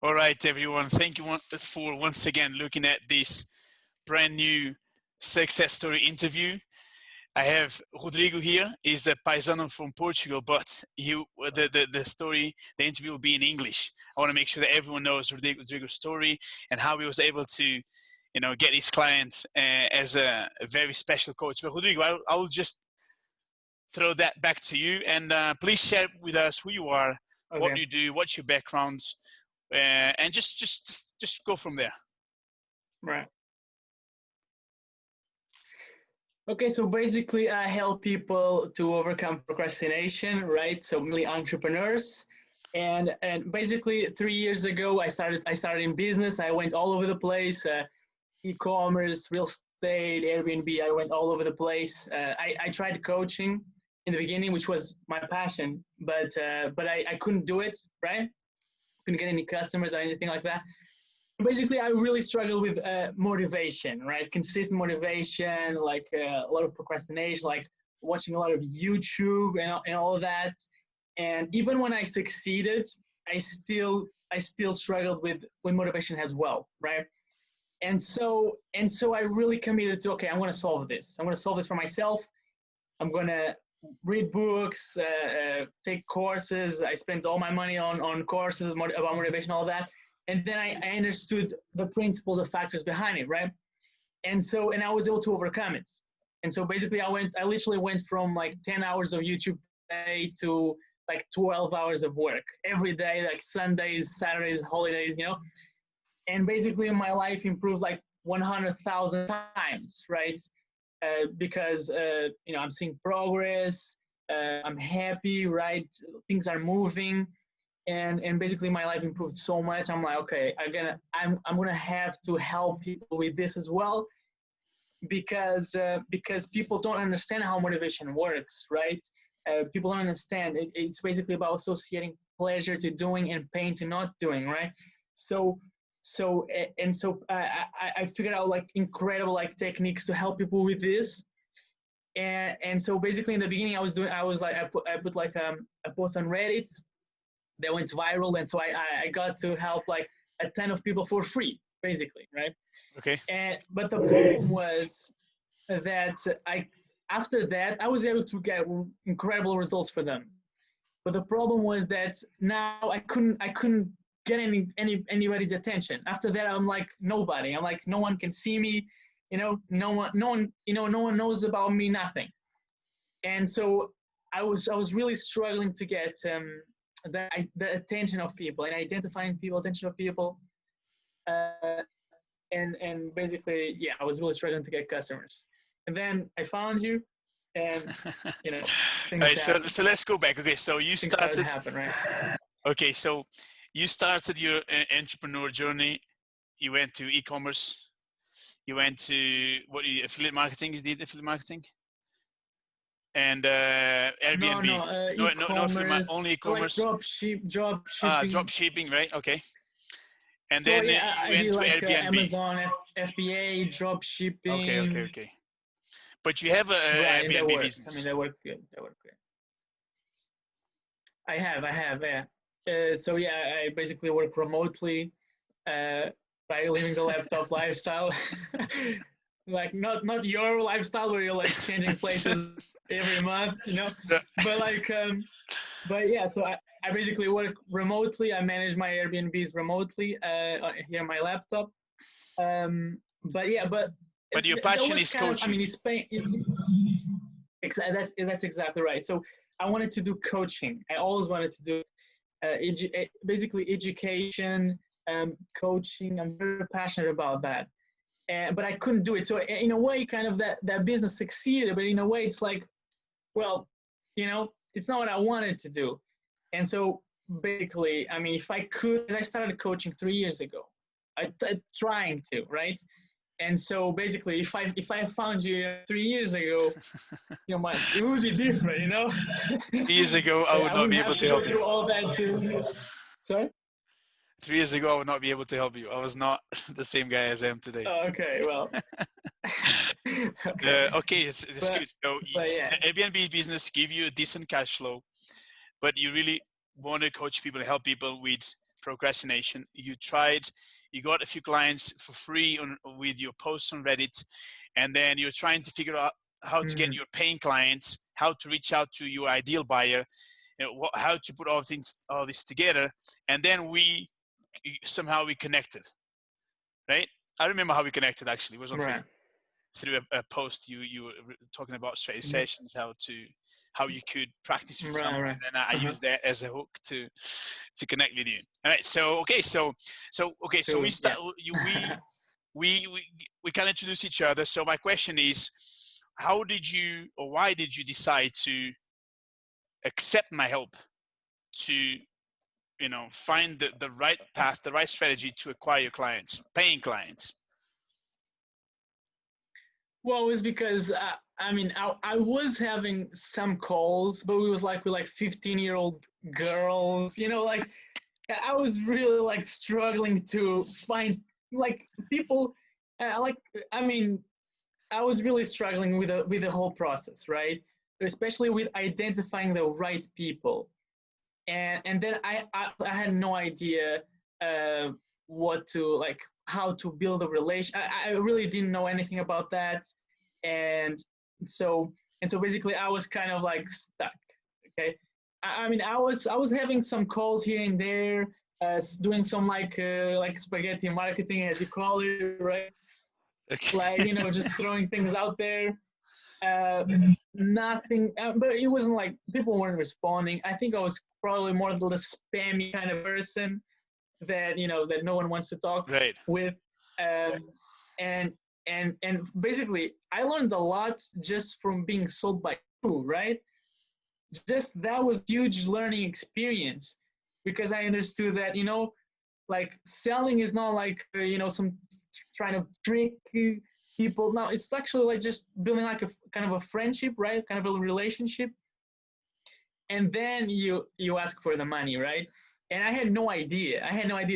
All right, everyone. Thank you for once again looking at this brand new success story interview. I have Rodrigo here. He's a paisano from Portugal, but the interview will be in English. I want to make sure that everyone knows Rodrigo's story and how he was able to, get his clients as a very special coach. But Rodrigo, I will just throw that back to you, and please share with us who you are, what you do, what's your background, and just go from there. Right. Okay, so basically I help people to overcome procrastination, right? So mainly entrepreneurs. And basically 3 years ago I started in business. I went all over the place, e-commerce, real estate, Airbnb. I went all over the place. I tried coaching in the beginning, which was my passion, but I couldn't do it, right? Couldn't get any customers or anything like that. Basically, I really struggled with motivation, right? Consistent motivation, like a lot of procrastination, like watching a lot of YouTube and all of that. And even when I succeeded, I still struggled with motivation as well, right? And so I really committed to, okay, I'm going to solve this. I'm going to solve this for myself. I'm going to read books, take courses. I spent all my money on courses about motivation, all that. And then I understood the principles, the factors behind it, right? And I was able to overcome it. And so basically I literally went from like 10 hours of YouTube a day to like 12 hours of work every day, like Sundays, Saturdays, holidays, and basically my life improved like 100,000 times, right? Because, I'm seeing progress, I'm happy, right? Things are moving. And basically my life improved so much. I'm like, okay, I'm gonna have to help people with this as well, because people don't understand how motivation works, right? People don't understand. It's basically about associating pleasure to doing and pain to not doing, right? I figured out like incredible like techniques to help people with this. And so basically in the beginning I put like a post on Reddit that went viral, and so I got to help like a ton of people for free, basically, right? Okay. But the problem was that after that I was able to get incredible results for them. But the problem was that now I couldn't get anybody's attention. After that I'm like nobody. I'm like, no one can see me, no one knows about me, nothing. And so I was really struggling to get the attention of people and identifying people, attention of people, and basically, yeah, I was really struggling to get customers. And then I found you, and All right, so let's go back. Okay, so you started. Happen, right? Okay, so you started your entrepreneur journey. You went to e-commerce. You went to affiliate marketing. You did affiliate marketing. And Airbnb. No, only e-commerce. Like drop shipping. Drop shipping, right? Okay. And then you went to like Airbnb. Amazon, FBA, drop shipping. Okay. But you have a Airbnb business. I mean, that worked good. I have, yeah. So yeah, I basically work remotely by living the laptop lifestyle. Like not your lifestyle where you're like changing places every month, but yeah, so I basically work remotely. I manage my Airbnbs remotely here on my laptop. But your passion is coaching. That's exactly right. So I wanted to do coaching. I always wanted to do basically education, coaching. I'm very passionate about that. But I couldn't do it. So in a way, kind of that business succeeded, but in a way it's like, well, it's not what I wanted to do. And so basically, I mean, if I could, I started coaching 3 years ago. I trying to, right? And so basically, if I found you 3 years ago, it would be different, 3 years ago, I would not be able to help you. All that too. Sorry? 3 years ago, I would not be able to help you. I was not the same guy as I am today. Oh, okay, well. Okay, it's good. So yeah. Airbnb business give you a decent cash flow, but you really want to coach people and help people with procrastination. You got a few clients for free with your posts on Reddit, and then you're trying to figure out how to get your paying clients, how to reach out to your ideal buyer, how to put all this together, and then we connected, right? I remember how we connected. Actually, it was on Facebook through a post. You were talking about strategy sessions, how you could practice with someone, and then I used that as a hook to connect with you. All right. So we start. We can introduce each other. So my question is, why did you decide to accept my help to find the right path, the right strategy to acquire your clients, paying clients? Well, it was because I was having some calls, but we was with 15-year-old girls, I was really struggling to find people. I was really struggling with the whole process, right? Especially with identifying the right people, and then I had no idea what to how to build a relation. I really didn't know anything about that, and so basically I was kind of stuck. Okay, I was having some calls here and there, doing some spaghetti marketing, as you call it, right? Okay. Just throwing things out there. Nothing, but it wasn't people weren't responding. I think I was probably more the spammy kind of person that that no one wants to talk with. And basically I learned a lot just from being sold by you, right? Just that was huge learning experience, because I understood that selling is not some trying to trick people. No, it's actually just building a kind of a friendship, right? Kind of a relationship. And then you ask for the money, right? And I had no idea.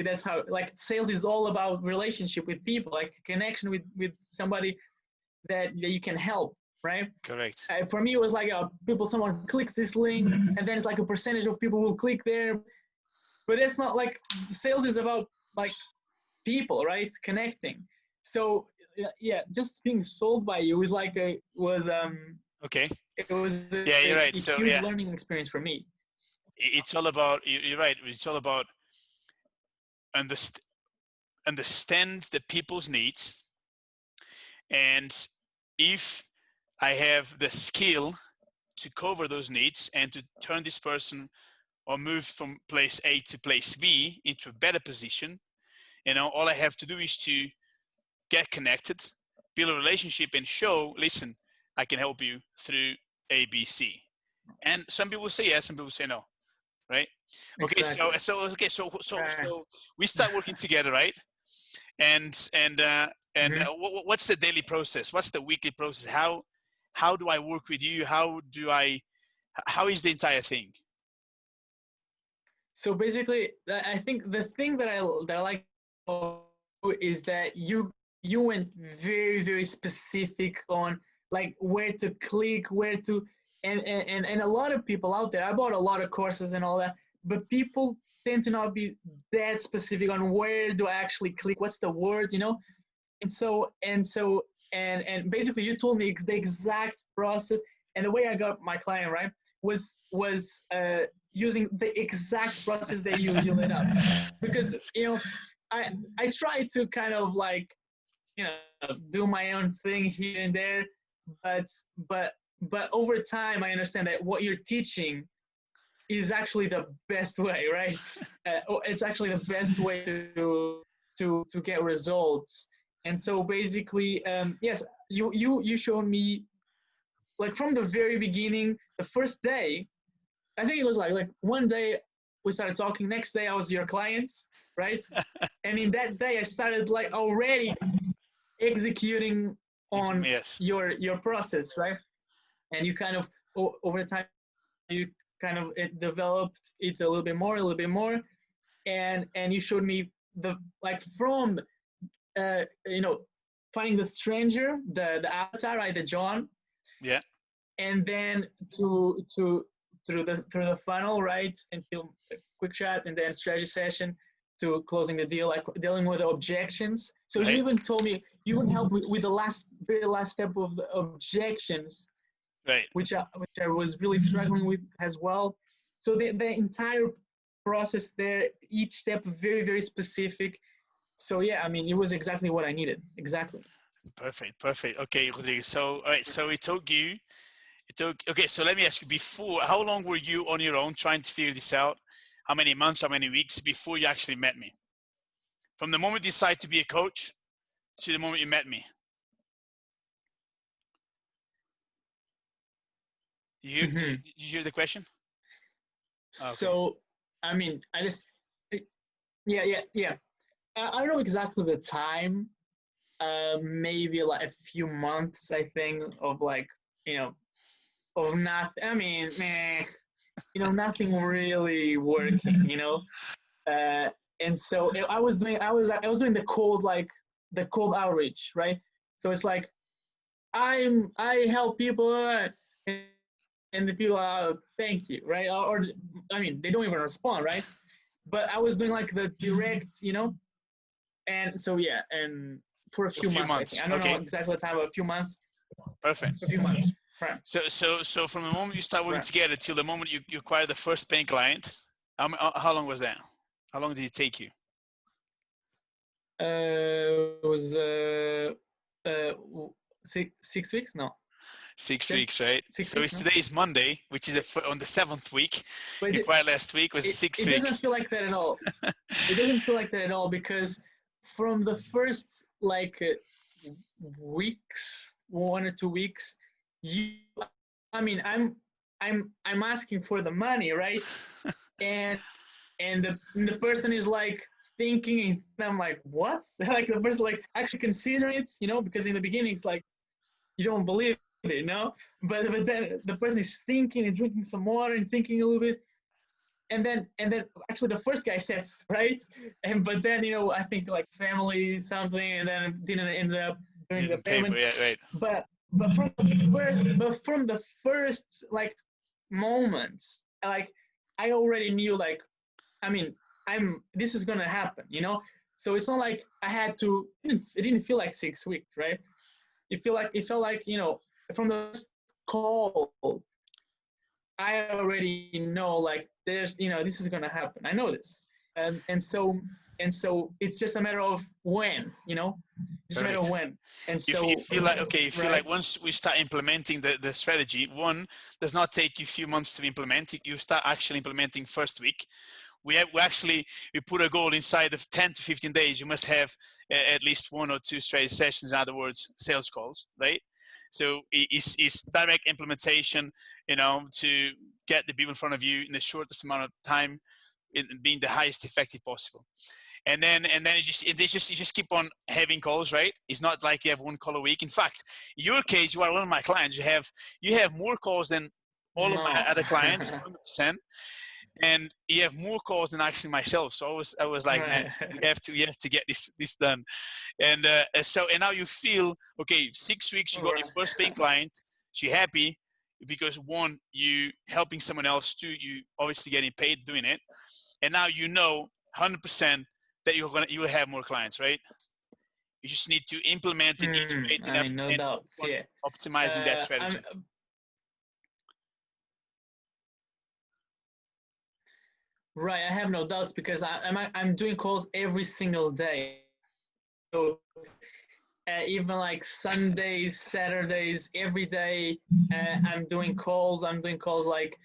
That's how sales is all about relationship with people, connection with somebody that you can help, right? Correct. For me, it was someone clicks this link, and then it's a percentage of people will click there. But it's not sales is about people, right? It's connecting. So yeah, just being sold by you was okay. It was you're right. a huge learning experience for me. It's all about, you're right. It's all about understand the people's needs, and if I have the skill to cover those needs and to turn this person or move from place A to place B into a better position, all I have to do is to get connected, build a relationship, and show, listen, I can help you through A, B, C. And some people say yes, some people say no, right? Okay, exactly. So we start working together, right? And what's the daily process? What's the weekly process? How do I work with you? How is the entire thing? So basically, I think the thing that I like is that you went very, very specific on where to click, where to, and a lot of people out there, I bought a lot of courses and all that, but people tend to not be that specific on where do I actually click, what's the word, and so basically you told me the exact process, and the way I got my client, right, was using the exact process that you laid out, because I try to kind of do my own thing here and there, but over time I understand that what you're teaching is actually the best way, right? It's actually the best way to get results. And so basically, yes, you showed me from the very beginning, the first day. I think it was like one day we started talking. Next day I was your clients, right? And in that day I started already executing on your process, right? And you kind of over time you kind of developed it a little bit more, and you showed me the from finding the stranger, the avatar, right, the John, and then through the funnel, right, until a quick chat and then strategy session, to closing the deal, like dealing with the objections. So you Right. even told me you would help with the very last step of the objections, Right. which I was really struggling with as well. So the entire process there, each step very, very specific. So yeah, I mean, it was exactly what I needed. Exactly. Perfect. Perfect. Okay, Rodrigo. So, all right. So okay. So let me ask you, before, how long were you on your own trying to figure this out? How many months, how many weeks before you actually met me? From the moment you decided to be a coach to the moment you met me. Mm-hmm. You hear the question? Okay. So, I mean, yeah. I don't know exactly the time. Maybe like a few months, I think, of like, you know, of nothing. I mean, nothing really working, Uh, and so I was doing the cold outreach, right? So it's like I help people, and the people are thank you, right? Or I mean, they don't even respond, right? But I was doing like the direct, and so yeah, and for a A few few months, I think. months. I don't know Okay. exactly the time, but a few months. Perfect. A few months. Right. So from the moment you start working Right. together till the moment you acquire the first paying client, how long was that? How long did it take you? It was uh, 6 weeks? No, 6 weeks, right? six So weeks. it's No, today is Monday, which is on the 7th week. but You acquired last week was six it doesn't weeks. feel like that at all. It doesn't feel like that at all because from the first like weeks, 1 or 2 weeks, you, I mean, I'm asking for the money, right? And the person is like thinking, and I'm like, what? Like the person like actually considering it, because in the beginning it's like you don't believe it, but then the person is thinking and drinking some water and thinking a little bit, and then actually the first guy says right, and but then I think like family something, and then didn't end up doing the Didn't pay for payment, it, right? but but from the first like moment, like I already knew, like, I mean, this is gonna happen. So it's not like I had to. It didn't feel like 6 weeks, right? It felt like from the first call, I already know, like, this is gonna happen. I know this, and so it's just a matter of when. It's just a matter of Perfect. when. And You so, feel like, okay, you feel right. like once we start implementing the strategy, one does not take you a few months to implement it. You start actually implementing first week. We put a goal inside of 10 to 15 days. You must have at least 1 or 2 strategy sessions, in other words, sales calls, right? So it's direct implementation, to get the people in front of you in the shortest amount of time, in being the highest effective possible. And then you just keep on having calls, right? It's not like you have 1 call a week. In fact, in your case, you are one of my clients. You have more calls than all of my No. other clients, 100%, and you have more calls than actually myself. So I was like, man, Right. you have to get this done. And now you feel okay. 6 weeks, you got your first paying Right. client. So you're happy because, one, you helping someone else. Two, you obviously getting paid doing it. And now 100% that you will have more clients, right? You just need to implement and iterate I mean, no and doubts. keep on Yeah. optimizing that I'm strategy. right. I have no doubts because I'm doing calls every single day. So even like Sundays, Saturdays, every day, I'm doing calls like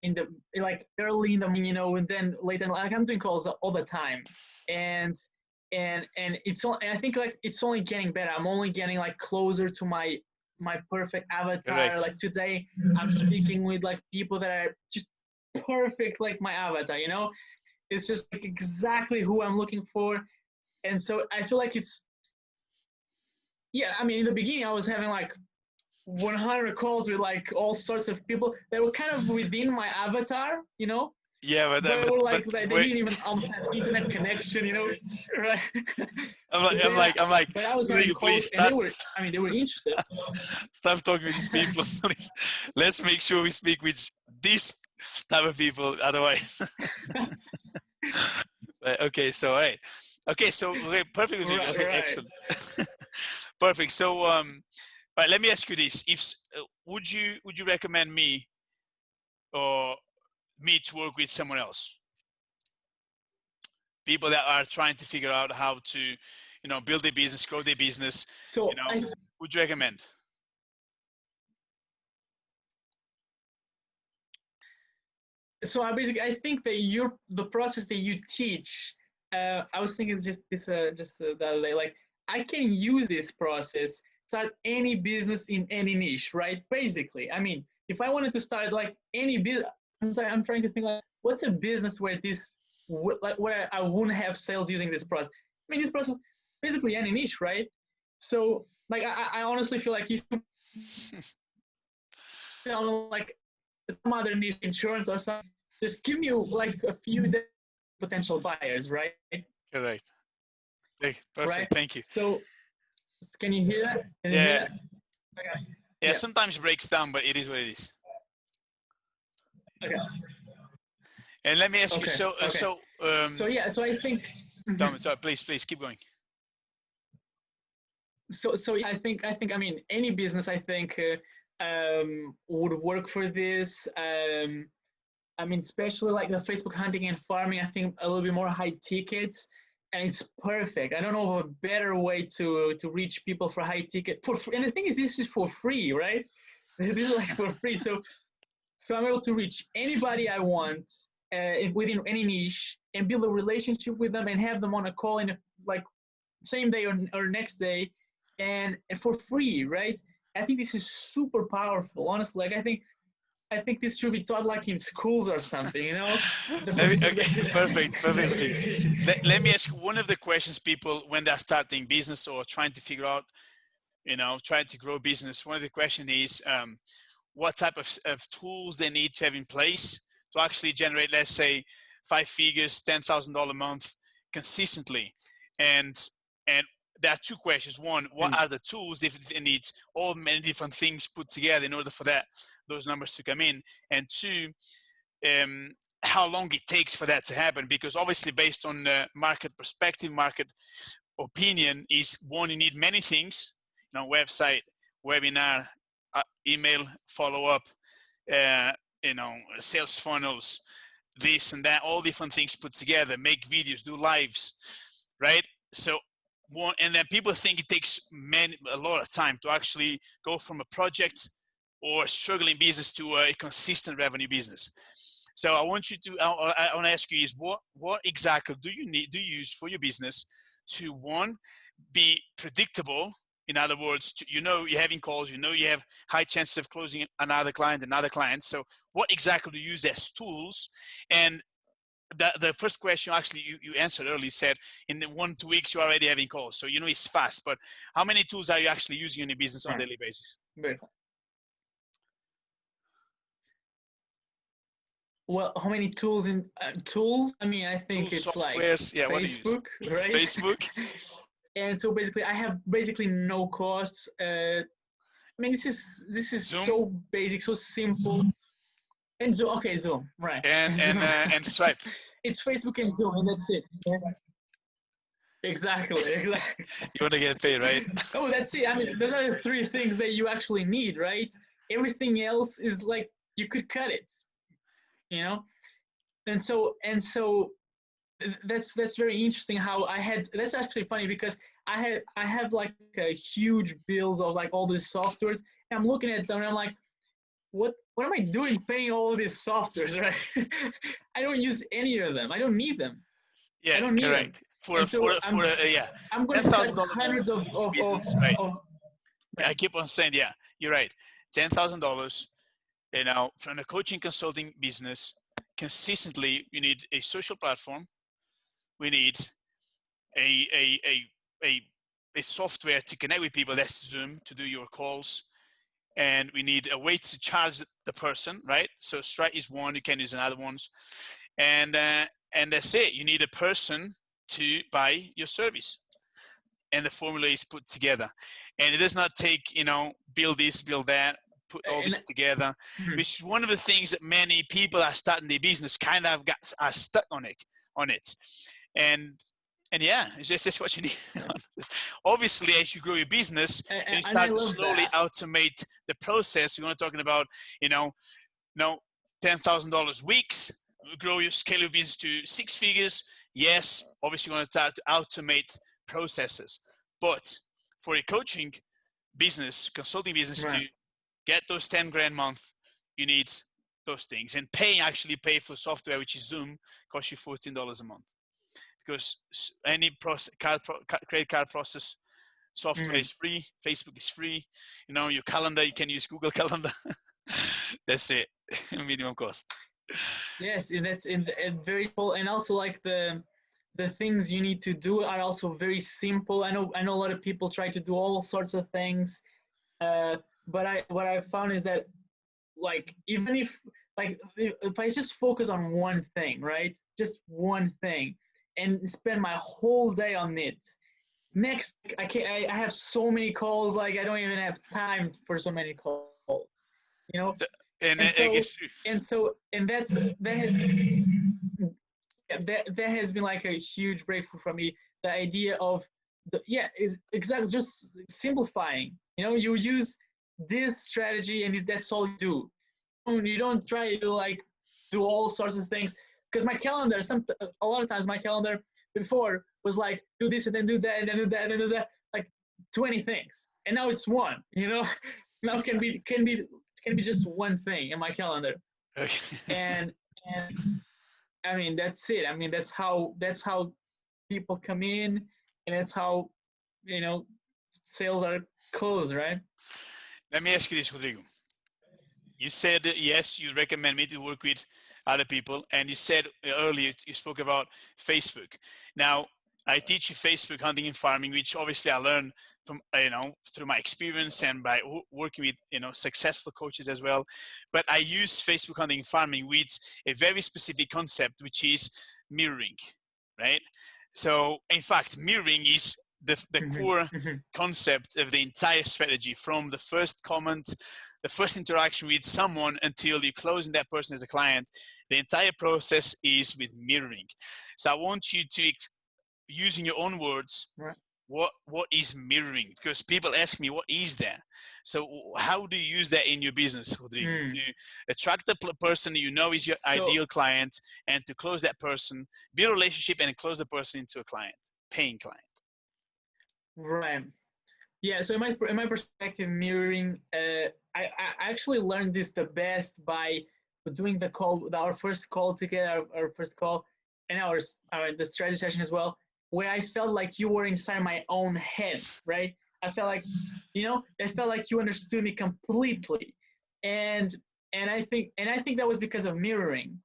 in the like early in the morning, and then late, and like I'm doing calls all the time, and it's all. And I think like it's only getting better. I'm only getting like closer to my perfect avatar. Correct. Like today, I'm speaking with like people that are just perfect, like my avatar. It's just like exactly who I'm looking for, and so I feel like it's yeah. I mean, in the beginning, I was having like 100 calls with like all sorts of people that were kind of within my avatar, Yeah, but were but like they wait, didn't even almost have internet connection, right? I'm like, I'm Then, like, I'm like, but I was having Rodrigo, please calls, and start, I mean, they were interested. stop talking with these people. Please. Let's make sure we speak with these type of people. Otherwise, Okay, so hey, okay, so okay, perfect, Rodrigo. Right, Okay, right. excellent, perfect. So right, let me ask you this: if would you recommend me or me to work with someone else? People that are trying to figure out how to, build their business, grow their business, So I would you recommend? I think that the process that you teach. I was thinking the other day, like I can use this process start any business in any niche, right? Basically, I mean, if I wanted to start like any business, I'm trying to think like what's a business where like where I wouldn't have sales using this process. I mean, this process basically any niche, right? So like I honestly feel like if you like some other niche insurance or something, just give me like a few potential buyers, right? Correct. Right. Perfect. Thank you. So can you hear that? Can you hear Yeah. that? Okay. Yeah. Yeah. Sometimes it breaks down, but it is what it is. Okay. And let me ask you. Okay. So, Okay. So yeah. So I think. tell me, please keep going. So yeah, I mean any business I think would work for this. I mean, especially like the Facebook hunting and farming, I think a little bit more high tickets, and it's perfect. I don't know of a better way to reach people for high ticket for free. And the thing is, this is for free, right? This is like for free, so I'm able to reach anybody I want within any niche and build a relationship with them and have them on a call in like same day or next day, and for free, right? I think this is super powerful. Honestly, like I think this should be taught like in schools or something, you know? Okay, perfect. Let me ask one of the questions people when they're starting business or trying to figure out, trying to grow business. One of the questions is what type of tools they need to have in place to actually generate, let's say, 5 figures, $10,000 a month consistently. And there are two questions. One, what are the tools if they need all many different things put together in order for those numbers to come in? And two, how long it takes for that to happen, because obviously based on market perspective, market opinion is one, you need many things, website, webinar, email, follow-up, sales funnels, this and that, all different things put together, make videos, do lives, right? So one, and then people think it takes a lot of time to actually go from a project or struggling business to a consistent revenue business. So I want to ask you is what exactly do you use for your business to, one, be predictable? In other words, you're having calls, you have high chances of closing another client. So what exactly do you use as tools? And the first question actually you answered earlier, said in 1-2 weeks you're already having calls. So it's fast, but how many tools are you actually using in your business on a daily basis? Well, how many tools in tools? I mean, I think Tools, it's like softwares, yeah. What do you use? Facebook, right? Facebook. And so basically, I have basically no costs. I mean, this is Zoom. so basic, so simple. And Zoom, okay, Zoom, right? And Zoom. and Stripe. It's Facebook and Zoom, and that's it. Exactly. You want to get paid, right? Oh, that's it. I mean, those are the three things that you actually need, right? Everything else is like you could cut it, you know. And so that's very interesting. How I had that's actually funny because I have like a huge bills of like all these softwares, and I'm looking at them and I'm like, what am I doing paying all of these softwares, right? I don't use any of them. I don't need them. Yeah, I don't need them. correct. For And so yeah, I'm going to cut $10,000 hundreds business, right? I right. keep on saying, yeah, you're right. $10,000, from a coaching consulting business, consistently, you need a social platform. We need a a a a, a software to connect with people. That's Zoom to do your calls, and we need a way to charge the person, right? So Stripe is one. You can use another ones, and that's it. You need a person to buy your service, and the formula is put together. And it does not take, build this, build that, put all this together, which is one of the things that many people are starting their business kind of are stuck on it. and yeah, it's just that's what you need. Obviously, as you grow your business and you And I start to love slowly that. automate the process, we're not talking about, $10,000 weeks, grow your scale your business to six figures. Yes, obviously you want to start to automate processes, but for a coaching business, consulting business, to Right. get those 10 grand a month, you need those things. And actually pay for software, which is Zoom, costs you $14 a month, because any credit card process software Mm. is free. Facebook is free. Your calendar, you can use Google Calendar. That's it. Minimum cost. Yes, and that's very cool. And also like the things you need to do are also very simple. I know a lot of people try to do all sorts of things, but what I found is that, like, even if I just focus on one thing, right? Just one thing, and spend my whole day on it. Next, I can't. I have so many calls. Like, I don't even have time for so many calls. You know, And and I so guess and that has been like a huge breakthrough for me. The idea of is exactly just simplifying. You use this strategy and that's all you do. You don't try to like do all sorts of things, because my calendar, a lot of times my calendar before was like do this and then do that and then do that and then do that, like 20 things, and now it's one. Now can be just one thing in my calendar, and and I mean that's it. I mean that's how people come in, and that's how you know sales are closed, right? let me ask you this, Rodrigo. You said yes, you recommend me to work with other people, and you said earlier you spoke about Facebook. Now, I teach you Facebook hunting and farming, which obviously I learned from through my experience and by working with successful coaches as well. But I use Facebook hunting and farming with a very specific concept, which is mirroring, right? So, in fact, mirroring is the Mm-hmm. core Mm-hmm. concept of the entire strategy, from the first comment, the first interaction with someone until you closing that person as a client. The entire process is with mirroring. So I want you to use in your own words Right. what is mirroring, because people ask me what is that. So how do you use that in your business, Rodrigo, to Mm. attract the person is your So ideal client, and to close that person, build a relationship and close the person into a client, paying client? right. Yeah, so in my perspective, mirroring, I actually learned this the best by doing our first call together, our first call, and the strategy session as well, where I felt like you were inside my own head, right? I felt like, I felt like you understood me completely, and and I think that was because of mirroring,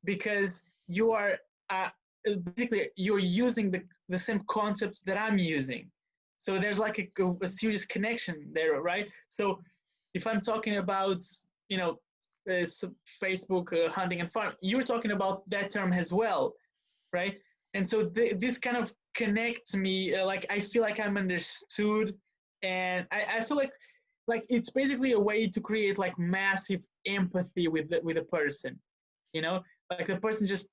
because you are uh, basically you're using the same concepts that I'm using. So there's like a serious connection there, right? So if I'm talking about, uh, Facebook hunting and farm, you're talking about that term as well, right? And so this kind of connects me. Like I feel like I'm understood, and I feel like it's basically a way to create like massive empathy with the person, you know, like the person just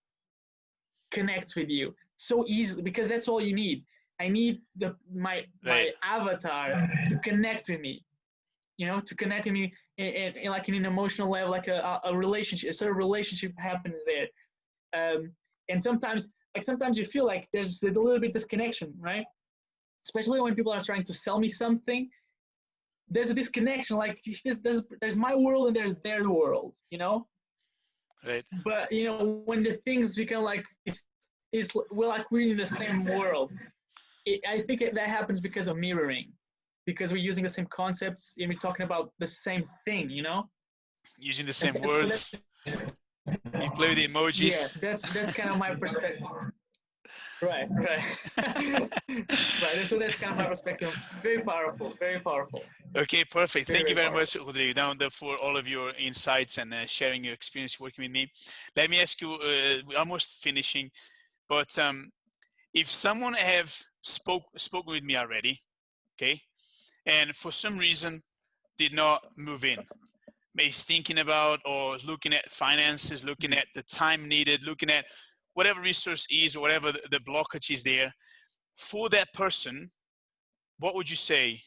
connects with you so easily, because that's all you need. I need Right. my avatar to connect with me, to connect with me in like in an emotional level, like a relationship, a sort of relationship happens there. And sometimes you feel like there's a little bit disconnection, right? Especially when people are trying to sell me something, there's a disconnection. Like there's my world and there's their world. Right. But when the things become like it's we're like we're in the same world. I think that happens because of mirroring, because we're using the same concepts and we're talking about the same thing. Using the And same so that's, words. You play with the yeah, emojis. that's kind of my perspective. Right, right. Right. So that's kind of my perspective. Very powerful, very powerful. Okay, perfect. Very, Thank you very very powerful. much, Rodrigo, down there, for all of your insights and sharing your experience working with me. Let me ask you, we're almost finishing, but if someone have spoken with me already, okay, and for some reason did not move in, is thinking about or is looking at finances, looking Mm. at the time needed, looking at whatever resource is, or whatever the blockage is there for that person, what would you say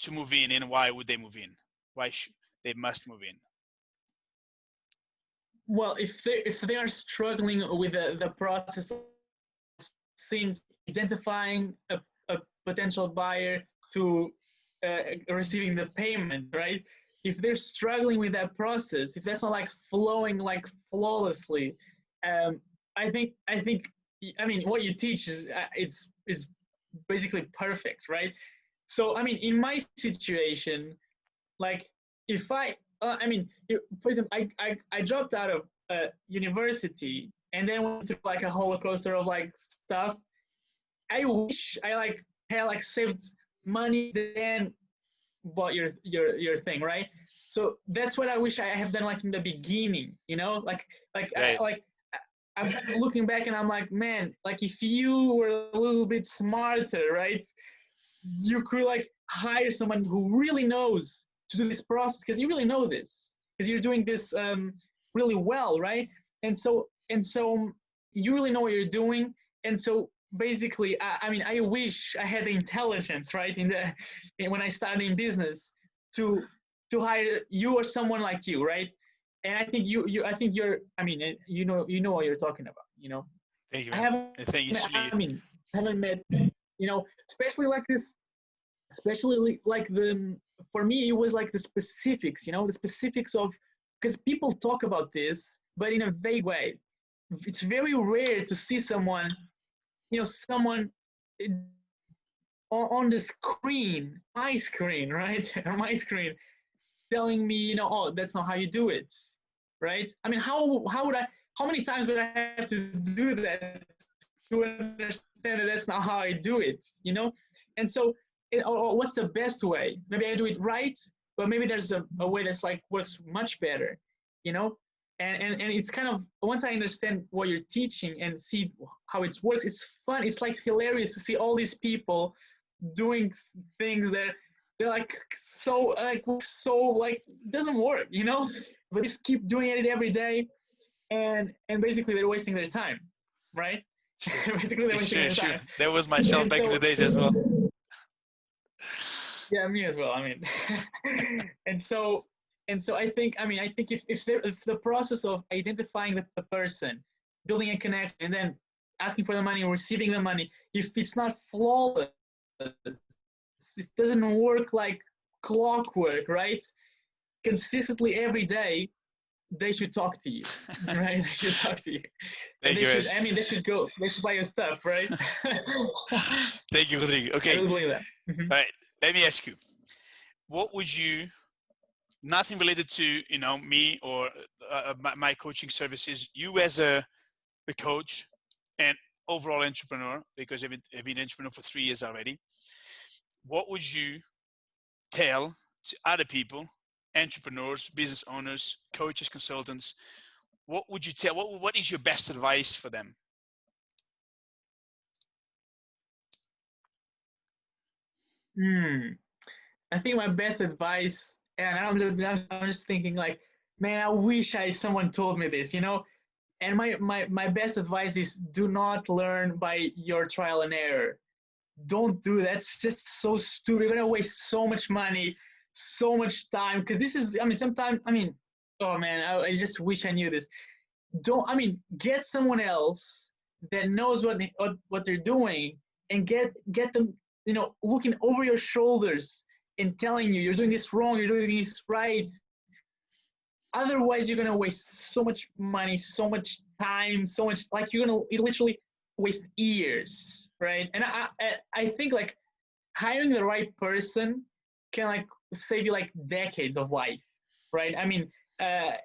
to move in, and why would they move in? Why they must move in? Well, if they are struggling with the process of since identifying a potential buyer to receiving the payment, right? If they're struggling with that process, if that's not like flowing like flawlessly, I think I mean what you teach is is basically perfect, right? So I mean, in my situation, like if I mean, for example, I dropped out of university and then went through like a roller coaster of like stuff. I wish I like had like saved money then bought your thing, right? So that's what I wish I have done like in the beginning, you know, Right. I'm looking back and I'm like, man, like if you were a little bit smarter, right, you could like hire someone who really knows to do this process because you really know this because you're doing this really well, right? And so you really know what you're doing, and so basically, I mean, I wish I had the intelligence, right, when I started in business to hire you or someone like you, right? And I think I think you're, I mean, you know what you're talking about, you know. Thank you, I man. haven't, Thank you. It's really, I mean, I haven't met, you know, especially like this, especially like the, for me, it was like the specifics, you know, the specifics of, because people talk about this, but in a vague way. It's very rare to see someone, you know, someone on the screen, my screen, right, on my screen, telling me, you know, oh, that's not how you do it, right? I mean, how would I? How many times would I have to do that to understand that that's not how I do it, you know? And so, or what's the best way? Maybe I do it right, but maybe there's a way that's like works much better, you know? And it's kind of, once I understand what you're teaching and see how it works, it's fun. It's like hilarious to see all these people doing things that they're like so like doesn't work, you know, but they just keep doing it every day, and basically they're wasting their time, right? sure. Basically they're It's wasting true, their sure. time. That was myself And back in the so days as well. yeah, me as well, I mean. and so I think, I mean, I think if the process of identifying the person, building a connection, and then asking for the money or receiving the money, if it's not flawless, it doesn't work like clockwork, right? Consistently every day, they should talk to you, right? They should talk to you, and Thank they you, man. should. I mean, they should buy your stuff, right? Thank you, Rodrigo. I Okay, really believe that. Mm-hmm. all right. Let me ask you, what would you, nothing related to, you know, me or my coaching services, you as a coach and overall entrepreneur, because I've been entrepreneur for 3 years already. What would you tell to other people, entrepreneurs, business owners, coaches, consultants? What would you tell? What is your best advice for them? I think my best advice, and I'm just thinking like, man, I wish someone told me this, you know. And my best advice is do not learn by your trial and error. Don't do that. It's just so stupid. You're gonna waste so much money, so much time. Because this is, I mean, sometimes, I mean, oh man, I just wish I knew this. Don't, I mean, get someone else that knows what they're doing, and get them, you know, looking over your shoulders and telling you you're doing this wrong, you're doing this right. Otherwise, you're gonna waste so much money, so much time, so much, like you literally waste years, right? And I think like hiring the right person can like save you like decades of life, right? I mean,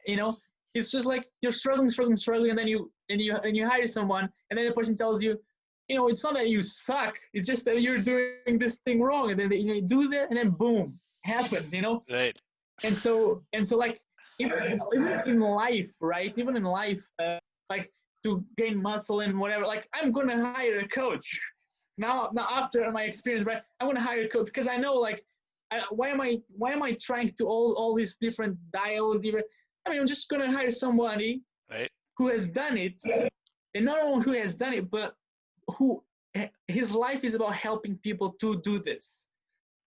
you know, it's just like you're struggling, and then you hire someone, and then the person tells you, you know, it's not that you suck, it's just that you're doing this thing wrong, and then you do that, and then boom, happens, you know. Right. And so like even in life, right? Even in life, like to gain muscle and whatever, like I'm gonna hire a coach now after my experience, right? I'm gonna hire a coach because I know like why am I trying to all these different dial different. I mean, I'm just gonna hire somebody Right. who has done it and not only who has done it, but who his life is about helping people to do this.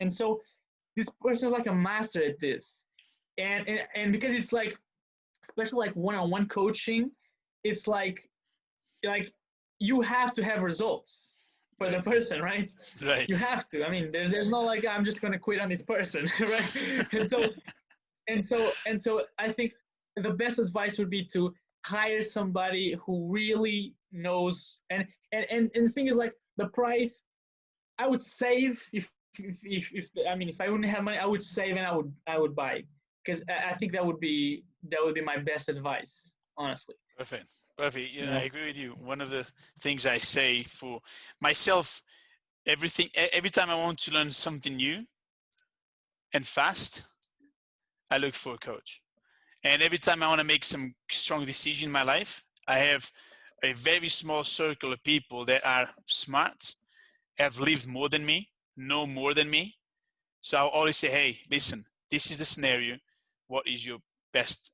And so this person is like a master at this. And because it's like, especially like one-on-one coaching, it's like you have to have results for the Right. person, right? You Right. have to. I mean, there's no like I'm just gonna quit on this person, right? And so I think the best advice would be to hire somebody who really knows. And the thing is, like, the price I would save if I mean, if I wouldn't have money, I would save and I would buy, because I think that would be my best advice, honestly. Perfect. Perfect. You know, I Yeah. agree with you. One of the things I say for myself, every time I want to learn something new and fast, I look for a coach. And every time I want to make some strong decision in my life, I have a very small circle of people that are smart, have lived more than me, know more than me. So I'll always say, hey, listen, this is the scenario. What is your best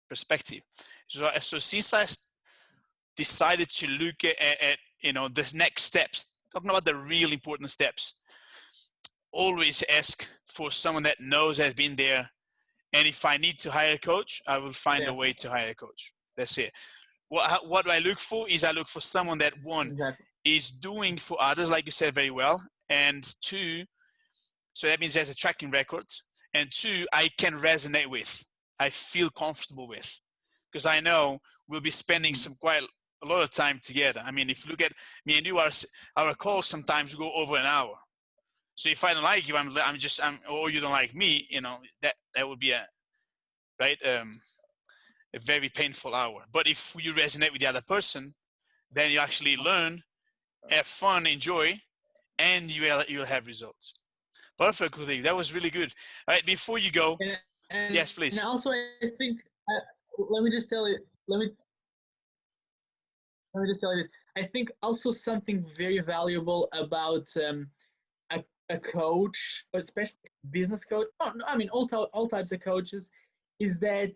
perspective? So since I decided to look at the next steps, talking about the real important steps, always ask for someone that knows, has been there. And if I need to hire a coach, I will find Yeah. a way to hire a coach. That's it. What do I look for is I look for someone that, one, Exactly. is doing for others, like you said, very well. And two, so that means there's a tracking record. And two, I can resonate with, I feel comfortable with, because I know we'll be spending Mhm. quite a lot of time together. I mean, if you look at me and you, our calls sometimes go over an hour. So if I don't like you, or you don't like me, that would be right, a very painful hour. But if you resonate with the other person, then you actually learn, have fun, enjoy, and you'll have results. Perfect, Rodrigo. That was really good. All right, before you go, And yes, please. also I think, let me just tell you, let me let me just tell you this. I think also something very valuable about a, a coach, especially business coach. Oh, no, I mean all types of coaches, is that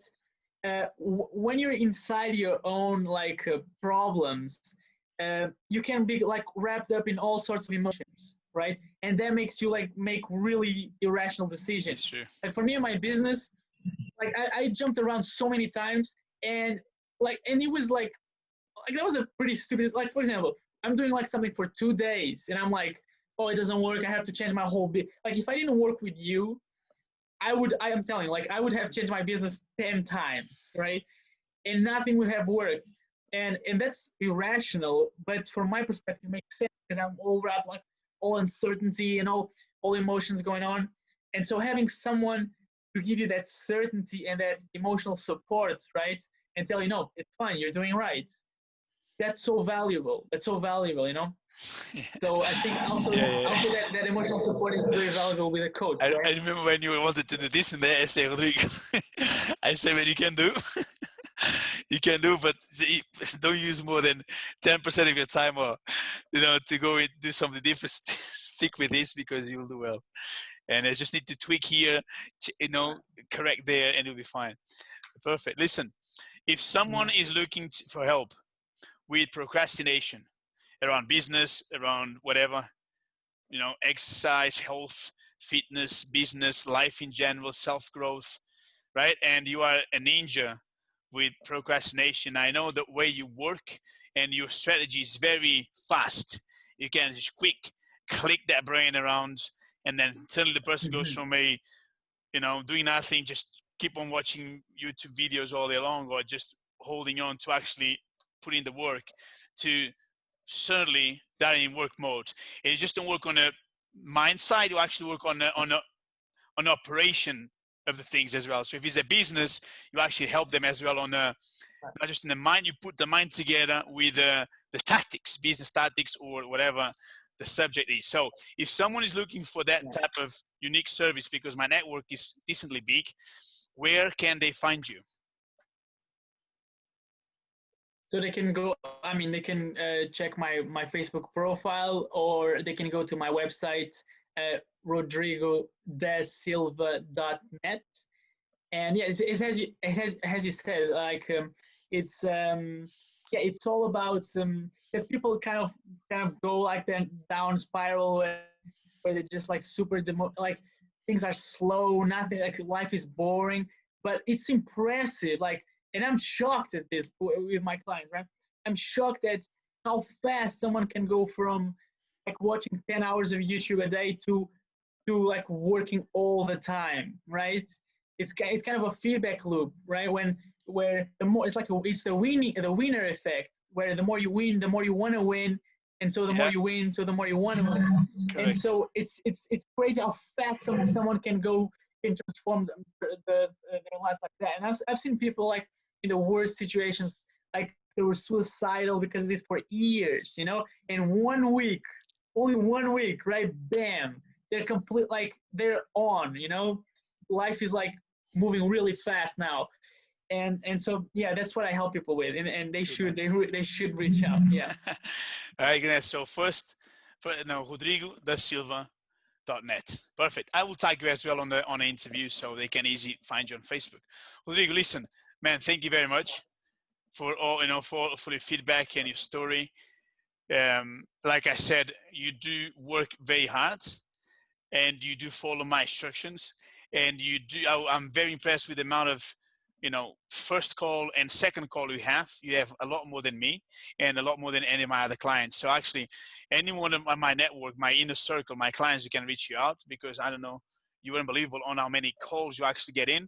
when you're inside your own like problems, you can be like wrapped up in all sorts of emotions, right? And that makes you like make really irrational It's decisions. true. Like for me in my business, like I jumped around so many times, and and it was like that was a pretty stupid, like for example, I'm doing like something for 2 days and I'm like, oh, it doesn't work, I have to change my whole like if I didn't work with you, I am telling you, like I would have changed my business 10 times, right? And nothing would have worked. And that's irrational, but from my perspective it makes sense because I'm all wrapped like all uncertainty and all emotions going on. And so having someone to give you that certainty and that emotional support, right? And tell you, no, it's fine, you're doing right. That's so valuable. That's so valuable. So I think also Yeah, yeah. also that emotional support is very valuable with a coach, I right? remember when you wanted to do this, and then I say, Rodrigo, I say, "When you can do, you can do, but don't use more than 10% of your time, or to go and do something different. Stick with this because you'll do well. And I just need to tweak here, correct there, and you'll be fine. Perfect. Listen, if someone is looking for help with procrastination around business, around whatever, exercise, health, fitness, business, life in general, self-growth, right? And you are a ninja with procrastination. I know the way you work and your strategy is very fast. You can just quick click that brain around, and then suddenly the person goes Mhm. from doing nothing, just keep on watching YouTube videos all day long, or just holding on to actually putting the work, to certainly that in work mode. And you just don't work on a mind side, you actually work on operation of the things as well. So if it's a business, you actually help them as well on not just in the mind, you put the mind together with the tactics, business tactics, or whatever the subject is. So if someone is looking for that Yeah. type of unique service, because my network is decently big, where can they find you? So they can go. I mean, they can check my Facebook profile, or they can go to my website, rodrigodesilva.net. And yeah, it has you said, like it's yeah, it's all about because people kind of go like that down spiral where they're just like super like things are slow, nothing, like life is boring. But it's impressive, like, and I'm shocked at this with my clients, right? I'm shocked at how fast someone can go from like watching 10 hours of YouTube a day to like working all the time, right? It's kind of a feedback loop, right? Where the more it's like it's the winner effect, where the more you win, the more you want to win, and so the more Yeah, you win, so the more you want to win, and correct. so it's crazy how fast someone can transform their lives like that. And I've seen people like in the worst situations, like they were suicidal because of this for years, in 1 week, only 1 week, right? Bam, they're complete, like they're on, life is like moving really fast now. And so yeah, that's what I help people with, and they Good man. should they should reach out. Yeah. All right, guys. So first, no, Rodrigo Silva.net. Perfect. I will tag you as well on the interview so they can easily find you on Facebook. Rodrigo, listen, man, thank you very much for all for your feedback and your story. Like I said, you do work very hard and you do follow my instructions, and I'm very impressed with the amount of first call and second call you have a lot more than me and a lot more than any of my other clients. So actually anyone in my network, my inner circle, my clients, who can reach you out, because I don't know, you're unbelievable on how many calls you actually get in,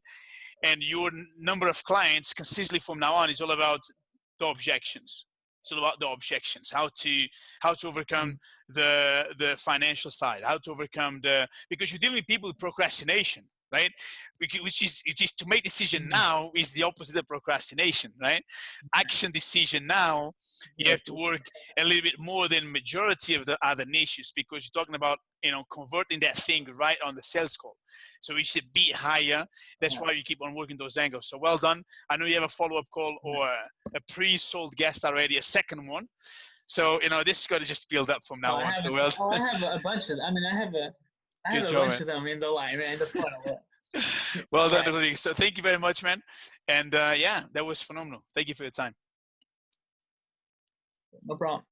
and your number of clients consistently from now on is all about the objections. It's all about the objections, how to overcome the financial side, how to overcome because you're dealing with people with procrastination, right? Which is to make decision now is the opposite of procrastination, right? Action decision now, you have to work a little bit more than majority of the other niches, because you're talking about converting that thing right on the sales call. So we should be higher. That's why you keep on working those angles. So well done. I know you have a follow-up call or a pre-sold guest already, a second one. So this is going to just build up from now on. So well. I have a bunch of. I mean, I have Good a job, bunch man. of them in the line, right, in the funnel. Well done, Right. Rodrigo. So thank you very much, man. And yeah, that was phenomenal. Thank you for your time. No problem.